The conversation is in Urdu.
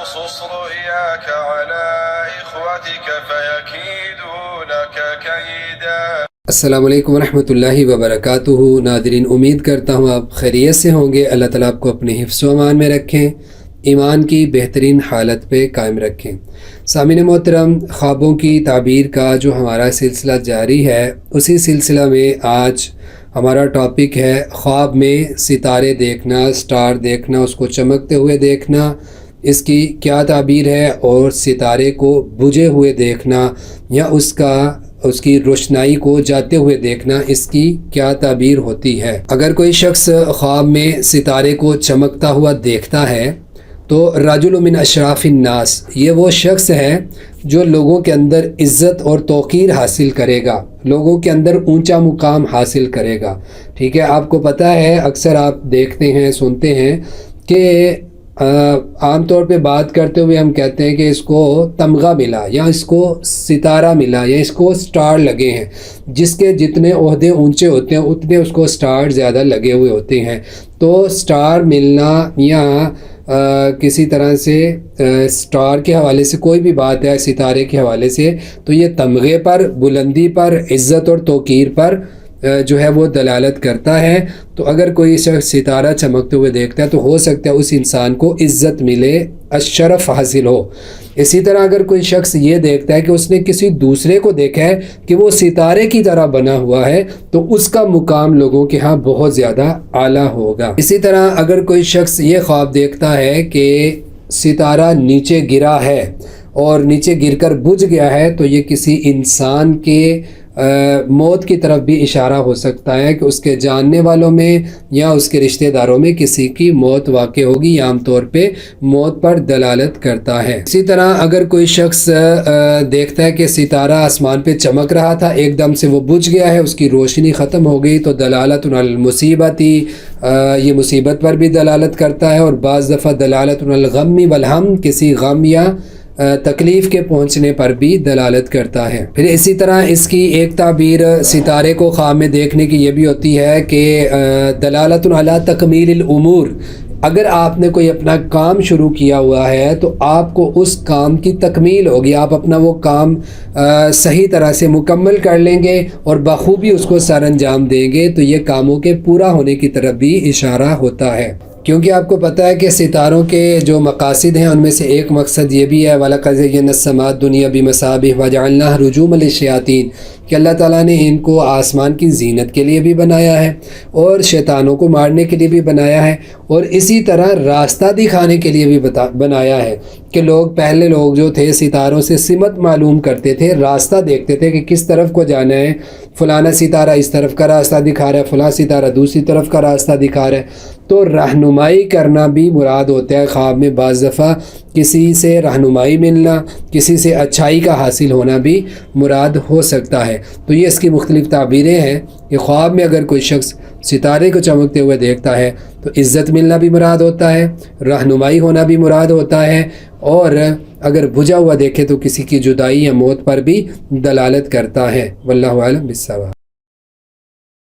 تقصص رؤياك على إخوتك فيكيدوا لك كيدا۔ السلام علیکم ورحمۃ اللہ وبرکاتہ۔ ناظرین، امید کرتا ہوں آپ خیریت سے ہوں گے۔ اللہ تعالیٰ آپ کو اپنے حفظ و امان میں رکھیں، ایمان کی بہترین حالت پہ قائم رکھیں۔ سامعین محترم، خوابوں کی تعبیر کا جو ہمارا سلسلہ جاری ہے، اسی سلسلہ میں آج ہمارا ٹاپک ہے خواب میں ستارے دیکھنا، سٹار دیکھنا، اس کو چمکتے ہوئے دیکھنا، اس کی کیا تعبیر ہے، اور ستارے کو بجھے ہوئے دیکھنا یا اس کی روشنائی کو جاتے ہوئے دیکھنا، اس کی کیا تعبیر ہوتی ہے۔ اگر کوئی شخص خواب میں ستارے کو چمکتا ہوا دیکھتا ہے تو رجل من اشراف الناس، یہ وہ شخص ہے جو لوگوں کے اندر عزت اور توقیر حاصل کرے گا، لوگوں کے اندر اونچا مقام حاصل کرے گا۔ ٹھیک ہے، آپ کو پتہ ہے، اکثر آپ دیکھتے ہیں، سنتے ہیں کہ عام طور پہ بات کرتے ہوئے ہم کہتے ہیں کہ اس کو تمغہ ملا، یا اس کو ستارہ ملا، یا اس کو سٹار لگے ہیں۔ جس کے جتنے عہدے اونچے ہوتے ہیں اتنے اس کو سٹار زیادہ لگے ہوئے ہوتے ہیں۔ تو سٹار ملنا یا کسی طرح سے سٹار کے حوالے سے کوئی بھی بات ہے، ستارے کے حوالے سے، تو یہ تمغے پر، بلندی پر، عزت اور توقیر پر جو ہے وہ دلالت کرتا ہے۔ تو اگر کوئی شخص ستارہ چمکتے ہوئے دیکھتا ہے تو ہو سکتا ہے اس انسان کو عزت ملے، الشرف حاصل ہو۔ اسی طرح اگر کوئی شخص یہ دیکھتا ہے کہ اس نے کسی دوسرے کو دیکھا ہے کہ وہ ستارے کی طرح بنا ہوا ہے، تو اس کا مقام لوگوں کے ہاں بہت زیادہ اعلیٰ ہوگا۔ اسی طرح اگر کوئی شخص یہ خواب دیکھتا ہے کہ ستارہ نیچے گرا ہے اور نیچے گر کر بجھ گیا ہے، تو یہ کسی انسان کے موت کی طرف بھی اشارہ ہو سکتا ہے کہ اس کے جاننے والوں میں یا اس کے رشتہ داروں میں کسی کی موت واقع ہوگی، یا عام طور پہ موت پر دلالت کرتا ہے۔ اسی طرح اگر کوئی شخص دیکھتا ہے کہ ستارہ آسمان پہ چمک رہا تھا، ایک دم سے وہ بجھ گیا ہے، اس کی روشنی ختم ہو گئی، تو دلالت علی المصیبتی، یہ مصیبت پر بھی دلالت کرتا ہے، اور بعض دفعہ دلالت علی الغم والہم، کسی غم یا تکلیف کے پہنچنے پر بھی دلالت کرتا ہے۔ پھر اسی طرح اس کی ایک تعبیر ستارے کو خواب میں دیکھنے کی یہ بھی ہوتی ہے کہ دلالت علی تکمیل الامور، اگر آپ نے کوئی اپنا کام شروع کیا ہوا ہے تو آپ کو اس کام کی تکمیل ہوگی، آپ اپنا وہ کام صحیح طرح سے مکمل کر لیں گے اور بخوبی اس کو سر انجام دیں گے، تو یہ کاموں کے پورا ہونے کی طرف بھی اشارہ ہوتا ہے۔ کیونکہ آپ کو پتہ ہے کہ ستاروں کے جو مقاصد ہیں ان میں سے ایک مقصد یہ بھی ہے وَلَقَدْ زَيَّنَّا السَّمَاءَ الدُّنْيَا بِمَصَابِيحَ وَجَعَلْنَاهَا رُجُومًا لِلشَّيَاطِينِ، کہ اللہ تعالیٰ نے ان کو آسمان کی زینت کے لیے بھی بنایا ہے اور شیطانوں کو مارنے کے لیے بھی بنایا ہے، اور اسی طرح راستہ دکھانے کے لیے بھی بنایا ہے کہ پہلے لوگ جو تھے ستاروں سے سمت معلوم کرتے تھے، راستہ دیکھتے تھے کہ کس طرف کو جانا ہے، فلانا ستارہ اس طرف کا راستہ دکھا رہا ہے، فلاں ستارہ دوسری طرف کا راستہ دکھا رہا ہے۔ تو رہنمائی کرنا بھی مراد ہوتا ہے خواب میں۔ بعض دفعہ کسی سے رہنمائی ملنا، کسی سے اچھائی کا حاصل ہونا بھی مراد ہو سکتا ہے۔ تو یہ اس کی مختلف تعبیریں ہیں کہ خواب میں اگر کوئی شخص ستارے کو چمکتے ہوئے دیکھتا ہے تو عزت ملنا بھی مراد ہوتا ہے، رہنمائی ہونا بھی مراد ہوتا ہے، اور اگر بجھا ہوا دیکھے تو کسی کی جدائی یا موت پر بھی دلالت کرتا ہے۔ واللہ اعلم بالصواب۔